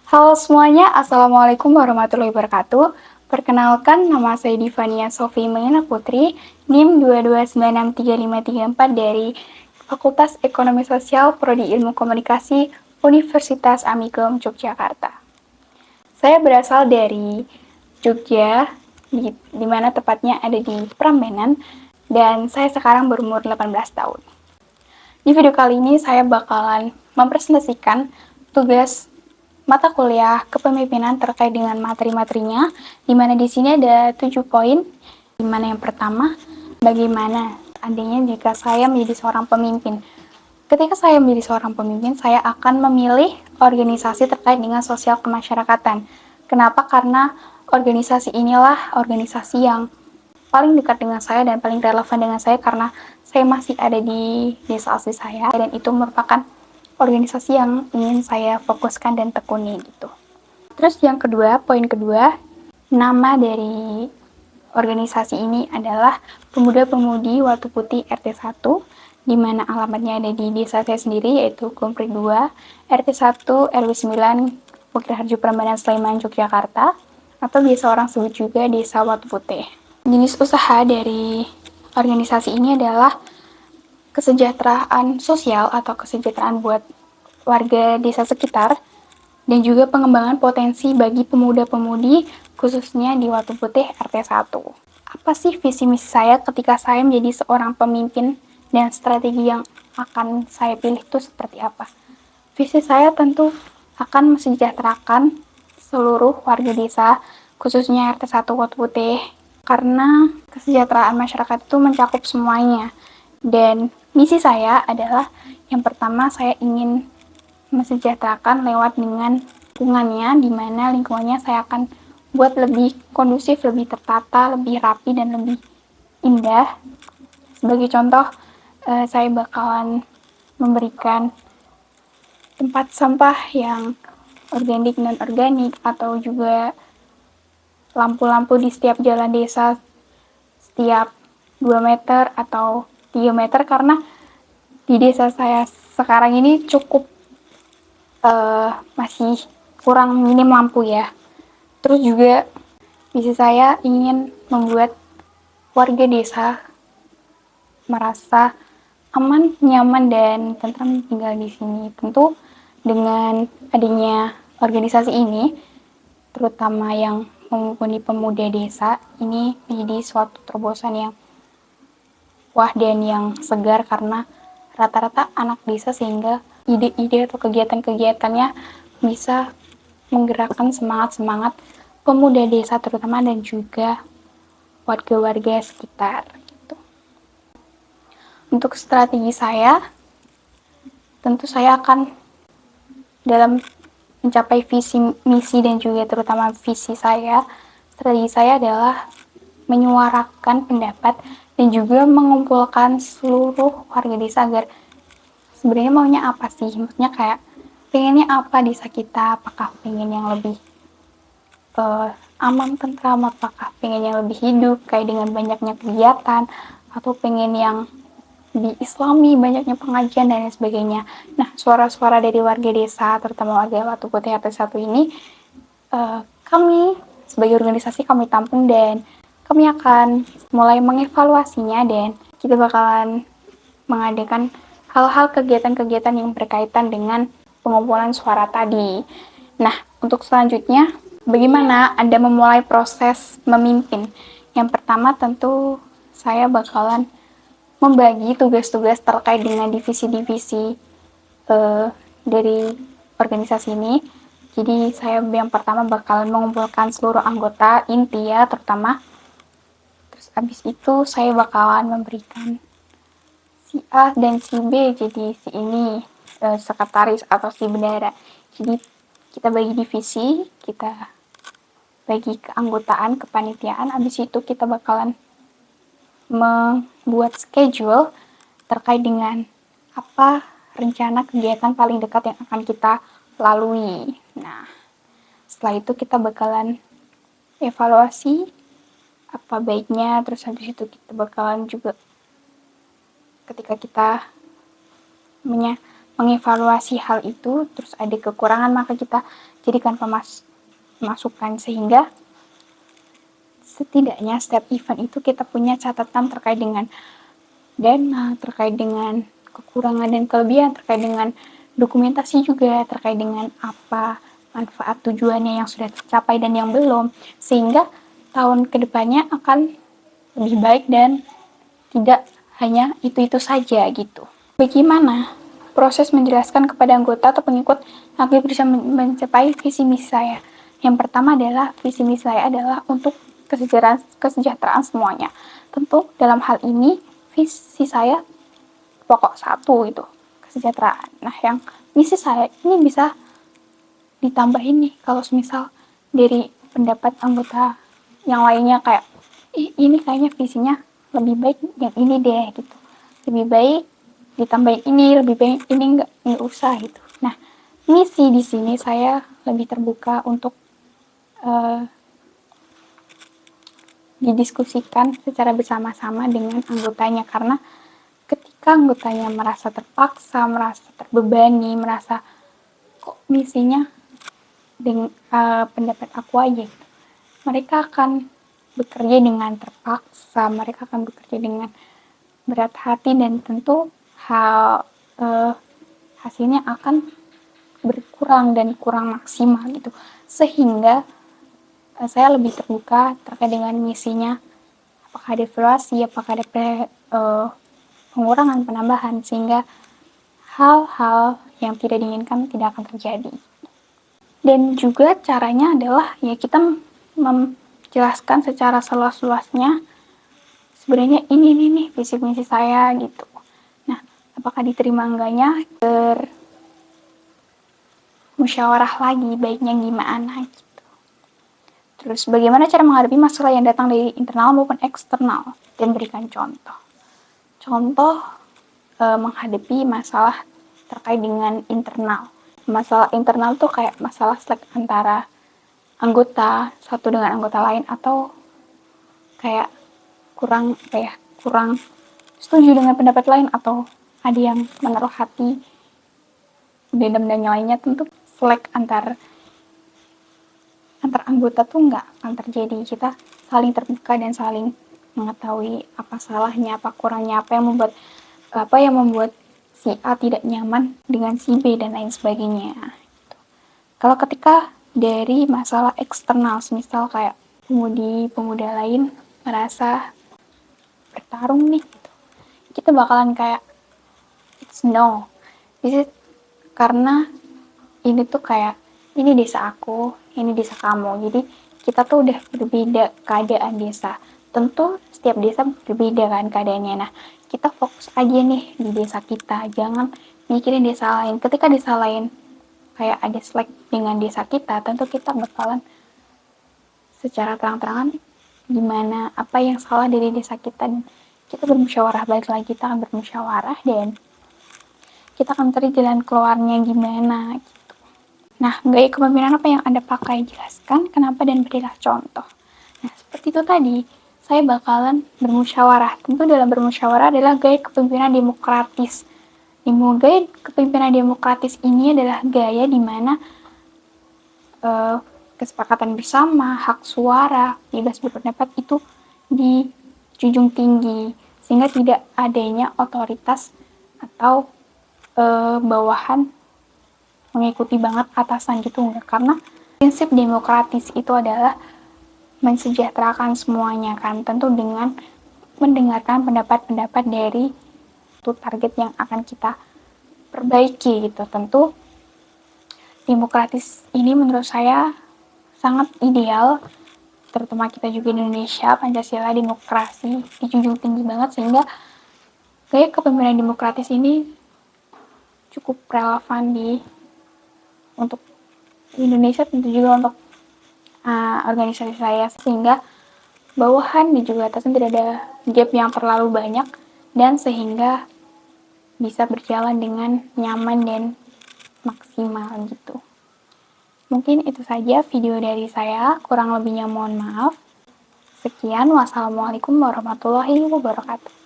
Halo semuanya, Assalamualaikum warahmatullahi wabarakatuh. Perkenalkan, nama saya Divania Sofi Mengena Putri, NIM 2296353 dari Fakultas Ekonomi Sosial Prodi Ilmu Komunikasi Universitas Amikom Yogyakarta. Saya berasal dari Jogja, di mana tepatnya ada di Prambanan, dan saya sekarang berumur 18 tahun. Di video kali ini saya bakalan mempresentasikan tugas mata kuliah kepemimpinan terkait dengan materi-materinya, di mana di sini ada 7 poin, di mana yang pertama, bagaimana seandainya jika saya menjadi seorang pemimpin. Ketika saya menjadi seorang pemimpin, saya akan memilih organisasi terkait dengan sosial kemasyarakatan. Kenapa? Karena organisasi inilah organisasi yang paling dekat dengan saya dan paling relevan dengan saya karena saya masih ada di desa asli saya dan itu merupakan organisasi yang ingin saya fokuskan dan tekuni gitu. Terus yang kedua, poin kedua, nama dari organisasi ini adalah Pemuda-Pemudi Watu Putih RT 1, di mana alamatnya ada di desa saya sendiri yaitu Kumprik 2, RT 1 RW 9, Bukit Harjo Prambanan Sleman Yogyakarta, atau biasa orang sebut juga Desa Watu Putih. Jenis usaha dari organisasi ini adalah kesejahteraan sosial atau kesejahteraan buat warga desa sekitar dan juga pengembangan potensi bagi pemuda-pemudi khususnya di Watu Putih RT 1. Apa sih visi misi saya ketika saya menjadi seorang pemimpin dan strategi yang akan saya pilih itu seperti apa? Visi saya tentu akan mesejahterakan seluruh warga desa khususnya RT 1 Watu Putih karena kesejahteraan masyarakat itu mencakup semuanya. Dan misi saya adalah yang pertama saya ingin mesejahterakan lewat dengan lingkungannya, di mana lingkungannya saya akan buat lebih kondusif, lebih tertata, lebih rapi, dan lebih indah. Sebagai contoh, saya bakalan memberikan tempat sampah yang organik dan organik atau juga lampu-lampu di setiap jalan desa setiap 2 meter atau 3 meter karena di desa saya sekarang ini cukup masih kurang minim lampu ya. Terus juga visi saya ingin membuat warga desa merasa aman, nyaman, dan tentram tinggal di sini. Tentu dengan adanya organisasi ini, terutama yang menghubungi pemuda desa, ini menjadi suatu terobosan yang wah dan yang segar karena rata-rata anak desa sehingga ide-ide atau kegiatan-kegiatannya bisa menggerakkan semangat-semangat pemuda desa terutama dan juga warga-warga sekitar. Gitu. Untuk strategi saya, tentu saya akan dalam mencapai visi misi dan juga terutama visi saya, strategi saya adalah menyuarakan pendapat dan juga mengumpulkan seluruh warga desa agar sebenarnya maunya apa sih, maksudnya kayak pengennya apa desa kita, apakah pengen yang lebih aman, tentram, apakah pengen yang lebih hidup kayak dengan banyaknya kegiatan atau pengen yang di-islami, banyaknya pengajian dan lain sebagainya. Nah, suara-suara dari warga desa, terutama warga Watu Putih RT 1 ini, kami sebagai organisasi kami tampung dan kami akan mulai mengevaluasinya dan kita bakalan mengadakan hal-hal kegiatan-kegiatan yang berkaitan dengan pengumpulan suara tadi. Nah, untuk selanjutnya, bagaimana Anda memulai proses memimpin? Yang pertama tentu saya bakalan membagi tugas-tugas terkait dengan divisi-divisi dari organisasi ini. Jadi saya yang pertama bakalan mengumpulkan seluruh anggota inti ya terutama. Terus abis itu saya bakalan memberikan si A dan si B jadi si ini sekretaris atau si bendara. Jadi kita bagi divisi, kita bagi keanggotaan, kepanitiaan. Abis itu kita bakalan membuat schedule terkait dengan apa rencana kegiatan paling dekat yang akan kita lalui. Nah, setelah itu kita bakalan evaluasi apa baiknya, terus habis itu kita bakalan juga ketika kita mengevaluasi hal itu, terus ada kekurangan maka kita jadikan masukan, sehingga setidaknya setiap event itu kita punya catatan terkait dengan dana, terkait dengan kekurangan dan kelebihan, terkait dengan dokumentasi juga, terkait dengan apa manfaat tujuannya yang sudah tercapai dan yang belum, sehingga tahun kedepannya akan lebih baik dan tidak hanya itu-itu saja gitu. Bagaimana proses menjelaskan kepada anggota atau pengikut agar bisa mencapai visi misi saya? Yang pertama adalah visi misi saya adalah untuk kesejahteraan semuanya. Tentu dalam hal ini visi saya pokok satu itu kesejahteraan. Nah, yang misi saya ini bisa ditambahin nih kalau misal dari pendapat anggota yang lainnya kayak ini kayaknya visinya lebih baik yang ini deh gitu, lebih baik ditambahin ini, lebih baik ini nggak usah gitu. Nah, misi di sini saya lebih terbuka untuk didiskusikan secara bersama-sama dengan anggotanya, karena ketika anggotanya merasa terpaksa, merasa terbebani, merasa kok misinya dengan pendapat aku aja gitu, mereka akan bekerja dengan terpaksa, mereka akan bekerja dengan berat hati, dan tentu hasilnya akan berkurang dan kurang maksimal gitu. Sehingga saya lebih terbuka terkait dengan misinya, apakah ada evaluasi, apakah ada pengurangan, penambahan, sehingga hal-hal yang tidak diinginkan tidak akan terjadi. Dan juga caranya adalah ya kita menjelaskan secara seluas-luasnya sebenarnya ini nih visi misi saya gitu. Nah, apakah diterima enggaknya, musyawarah lagi baiknya gimana gitu. Terus bagaimana cara menghadapi masalah yang datang dari internal maupun eksternal, dan berikan contoh. Contoh menghadapi masalah terkait dengan internal. Masalah internal tuh kayak masalah slack antara anggota satu dengan anggota lain, atau kayak kurang setuju dengan pendapat lain, atau ada yang menaruh hati, dendam dan lainnya. Tentu slack antar anggota tuh nggak akan terjadi. Kita saling terbuka dan saling mengetahui apa salahnya, apa kurangnya, apa yang membuat si A tidak nyaman dengan si B dan lain sebagainya. Kalau ketika dari masalah eksternal, misal kayak pemuda lain merasa bertarung nih, gitu, kita bakalan kayak it's no, this is karena ini tuh kayak ini desa aku, ini desa kamu, jadi kita tuh udah berbeda keadaan desa. Tentu setiap desa berbeda kan keadaannya. Nah, kita fokus aja nih di desa kita, jangan mikirin desa lain. Ketika desa lain kayak ada slack dengan desa kita, tentu kita bakalan secara terang-terangan gimana, apa yang salah dari desa kita, dan kita bermusyawarah, balik lagi kita akan bermusyawarah dan kita akan cari jalan keluarnya gimana gitu. Nah, gaya kepemimpinan apa yang Anda pakai? Jelaskan kenapa dan berilah contoh. Nah, seperti itu tadi, saya bakalan bermusyawarah. Tentu dalam bermusyawarah adalah gaya kepemimpinan demokratis. Gaya kepemimpinan demokratis ini adalah gaya di mana kesepakatan bersama, hak suara, bebas berpendapat itu dijunjung tinggi, sehingga tidak adanya otoritas atau bawahan mengikuti banget atasan gitu, enggak. Karena prinsip demokratis itu adalah mensejahterakan semuanya kan, tentu dengan mendengarkan pendapat-pendapat dari target yang akan kita perbaiki gitu. Tentu demokratis ini menurut saya sangat ideal, terutama kita juga di Indonesia, Pancasila, demokrasi dijunjung tinggi banget, sehingga gaya kepemimpinan demokratis ini cukup relevan untuk Indonesia, tentu juga untuk organisasi saya, sehingga bawahan dan juga atasan tidak ada gap yang terlalu banyak, dan sehingga bisa berjalan dengan nyaman dan maksimal gitu. Mungkin itu saja video dari saya, kurang lebihnya mohon maaf. Sekian, wassalamualaikum warahmatullahi wabarakatuh.